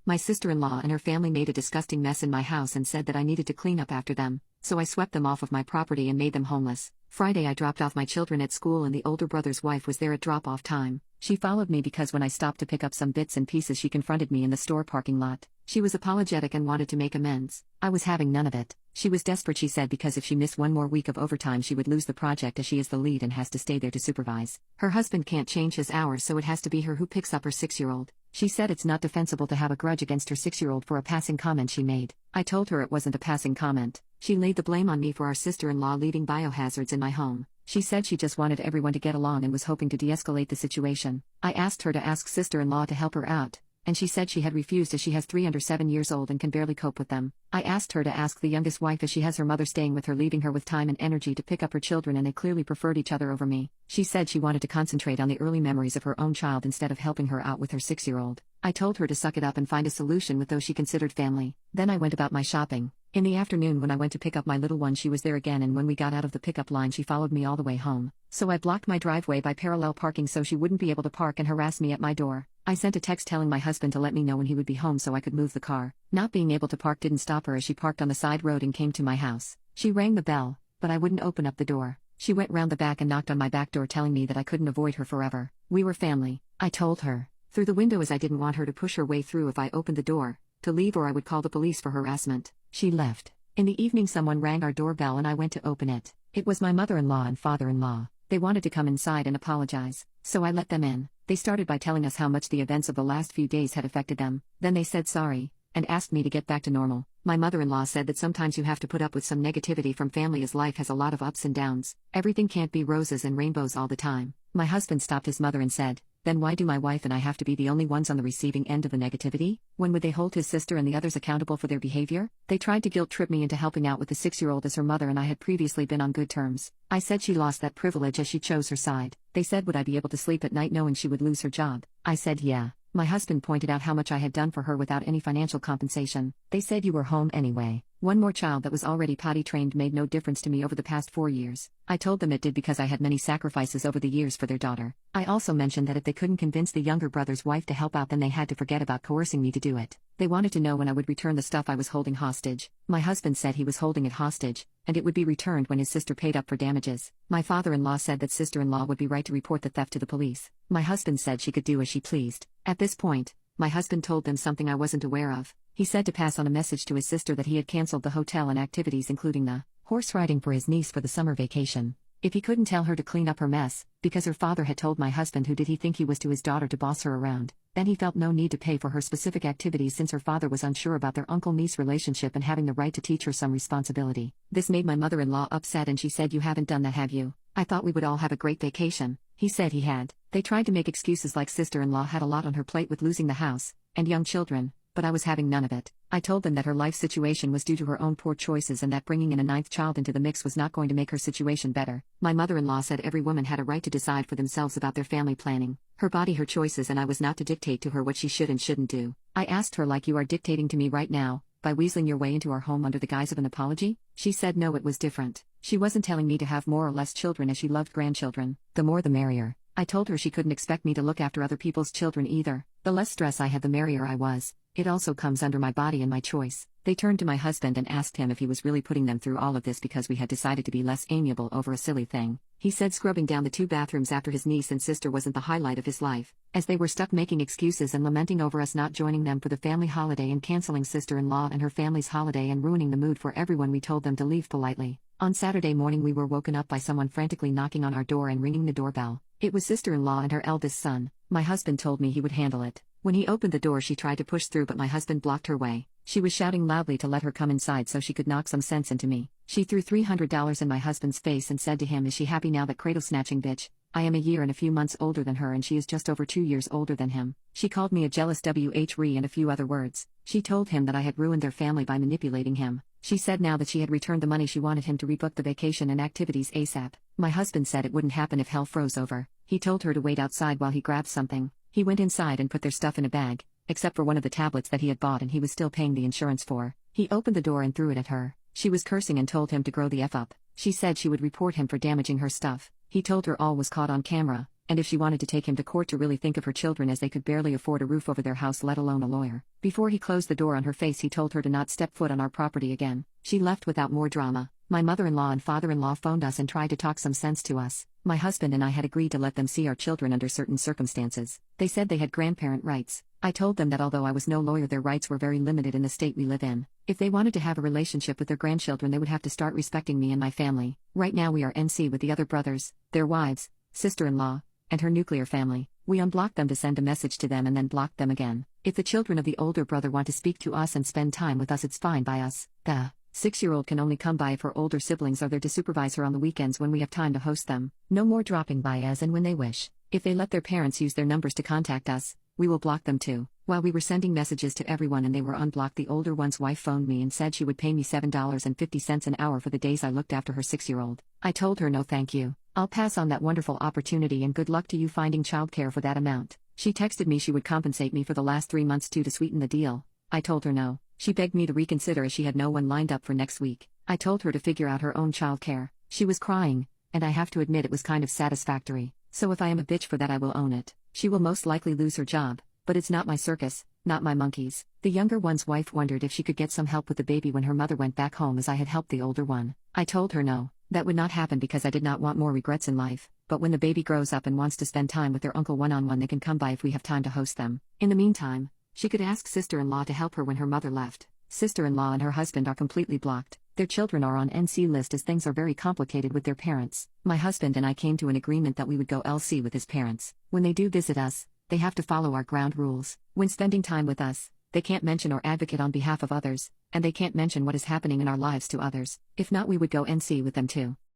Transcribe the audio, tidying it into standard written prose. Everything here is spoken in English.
My sister-in-law and her family made a disgusting mess in my house and said that I needed to clean up after them, so I swept them off of my property and made them homeless. Friday I dropped off my children at school and the older brother's wife was there at drop-off time. She followed me because when I stopped to pick up some bits and pieces she confronted me in the store parking lot. She was apologetic and wanted to make amends. I was having none of it. She was desperate, she said, because if she missed one more week of overtime she would lose the project as she is the lead and has to stay there to supervise. Her husband can't change his hours, so it has to be her who picks up her 6-year-old. She said it's not defensible to have a grudge against her 6-year-old for a passing comment she made. I told her it wasn't a passing comment. She laid the blame on me for our sister-in-law leaving biohazards in my home. She said she just wanted everyone to get along and was hoping to de-escalate the situation. I asked her to ask sister-in-law to help her out, and she said she had refused as she has 3 under 7 years old and can barely cope with them. I asked her to ask the youngest wife as she has her mother staying with her, leaving her with time and energy to pick up her children, and they clearly preferred each other over me. She said she wanted to concentrate on the early memories of her own child instead of helping her out with her 6-year-old. I told her to suck it up and find a solution with those she considered family. Then I went about my shopping. In the afternoon when I went to pick up my little one she was there again, and when we got out of the pickup line she followed me all the way home. So I blocked my driveway by parallel parking so she wouldn't be able to park and harass me at my door. I sent a text telling my husband to let me know when he would be home so I could move the car. Not being able to park didn't stop her as she parked on the side road and came to my house. She rang the bell, but I wouldn't open up the door. She went round the back and knocked on my back door telling me that I couldn't avoid her forever. We were family. I told her through the window as I didn't want her to push her way through if I opened the door, to leave or I would call the police for harassment. She left. In the evening someone rang our doorbell and I went to open it. It was my mother-in-law and father-in-law. They wanted to come inside and apologize, so I let them in. They started by telling us how much the events of the last few days had affected them. Then they said sorry, and asked me to get back to normal. My mother-in-law said that sometimes you have to put up with some negativity from family as life has a lot of ups and downs. Everything can't be roses and rainbows all the time. My husband stopped his mother and said, "Then why do my wife and I have to be the only ones on the receiving end of the negativity? When would they hold his sister and the others accountable for their behavior?" They tried to guilt-trip me into helping out with the 6-year-old as her mother and I had previously been on good terms. I said she lost that privilege as she chose her side. They said would I be able to sleep at night knowing she would lose her job? I said yeah. My husband pointed out how much I had done for her without any financial compensation. They said you were home anyway. One more child that was already potty trained made no difference to me over the past 4 years. I told them it did because I had many sacrifices over the years for their daughter. I also mentioned that if they couldn't convince the younger brother's wife to help out then they had to forget about coercing me to do it. They wanted to know when I would return the stuff I was holding hostage. My husband said he was holding it hostage, and it would be returned when his sister paid up for damages. My father-in-law said that sister-in-law would be right to report the theft to the police. My husband said she could do as she pleased. At this point, my husband told them something I wasn't aware of. He said to pass on a message to his sister that he had canceled the hotel and activities including the horse riding for his niece for the summer vacation. If he couldn't tell her to clean up her mess, because her father had told my husband who did he think he was to his daughter to boss her around, then he felt no need to pay for her specific activities since her father was unsure about their uncle-niece relationship and having the right to teach her some responsibility. This made my mother-in-law upset and she said, "You haven't done that, have you? I thought we would all have a great vacation." He said he had. They tried to make excuses like sister-in-law had a lot on her plate with losing the house and young children, but I was having none of it. I told them that her life situation was due to her own poor choices and that bringing in a 9th child into the mix was not going to make her situation better. My mother-in-law said every woman had a right to decide for themselves about their family planning. Her body, her choices, and I was not to dictate to her what she should and shouldn't do. I asked her, like you are dictating to me right now, by weaseling your way into our home under the guise of an apology? She said no, it was different. She wasn't telling me to have more or less children as she loved grandchildren. The more the merrier. I told her she couldn't expect me to look after other people's children either. The less stress I had the merrier I was. It also comes under my body and my choice. They turned to my husband and asked him if he was really putting them through all of this because we had decided to be less amiable over a silly thing. He said scrubbing down the 2 bathrooms after his niece and sister wasn't the highlight of his life, as they were stuck making excuses and lamenting over us not joining them for the family holiday and canceling sister-in-law and her family's holiday and ruining the mood for everyone. We told them to leave politely. On Saturday morning we were woken up by someone frantically knocking on our door and ringing the doorbell. It was sister-in-law and her eldest son. My husband told me he would handle it. When he opened the door she tried to push through but my husband blocked her way. She was shouting loudly to let her come inside so she could knock some sense into me. She threw $300 in my husband's face and said to him, "Is she happy now, that cradle-snatching bitch? I am a year and a few months older than her and she is just over 2 years older than him." She called me a jealous whore and a few other words. She told him that I had ruined their family by manipulating him. She said now that she had returned the money she wanted him to rebook the vacation and activities ASAP. My husband said it wouldn't happen if hell froze over. He told her to wait outside while he grabbed something. He went inside and put their stuff in a bag, except for one of the tablets that he had bought and he was still paying the insurance for. He opened the door and threw it at her. She was cursing and told him to grow the F up. She said she would report him for damaging her stuff. He told her all was caught on camera, and if she wanted to take him to court to really think of her children, as they could barely afford a roof over their house, let alone a lawyer. Before he closed the door on her face, he told her to not step foot on our property again. She left without more drama. My mother-in-law and father-in-law phoned us and tried to talk some sense to us. My husband and I had agreed to let them see our children under certain circumstances. They said they had grandparent rights. I told them that although I was no lawyer, their rights were very limited in the state we live in. If they wanted to have a relationship with their grandchildren, they would have to start respecting me and my family. Right now we are NC with the other brothers, their wives, sister-in-law, and her nuclear family. We unblocked them to send a message to them and then blocked them again. If the children of the older brother want to speak to us and spend time with us, it's fine by us. The 6-year-old can only come by if her older siblings are there to supervise her on the weekends when we have time to host them. No more dropping by as and when they wish. If they let their parents use their numbers to contact us, we will block them too. While we were sending messages to everyone and they were unblocked, the older one's wife phoned me and said she would pay me $7.50 an hour for the days I looked after her 6-year-old. I told her no thank you. I'll pass on that wonderful opportunity and good luck to you finding childcare for that amount. She texted me she would compensate me for the last 3 months too to sweeten the deal. I told her no. She begged me to reconsider as she had no one lined up for next week. I told her to figure out her own childcare. She was crying, and I have to admit it was kind of satisfactory. So if I am a bitch for that, I will own it. She will most likely lose her job, but it's not my circus, not my monkeys. The younger one's wife wondered if she could get some help with the baby when her mother went back home, as I had helped the older one. I told her no, that would not happen because I did not want more regrets in life, but when the baby grows up and wants to spend time with their uncle one-on-one, they can come by if we have time to host them. In the meantime, she could ask sister-in-law to help her when her mother left. Sister-in-law and her husband are completely blocked. Their children are on NC list as things are very complicated with their parents. My husband and I came to an agreement that we would go LC with his parents. When they do visit us, they have to follow our ground rules. When spending time with us, they can't mention or advocate on behalf of others, and they can't mention what is happening in our lives to others. If not, we would go NC with them too.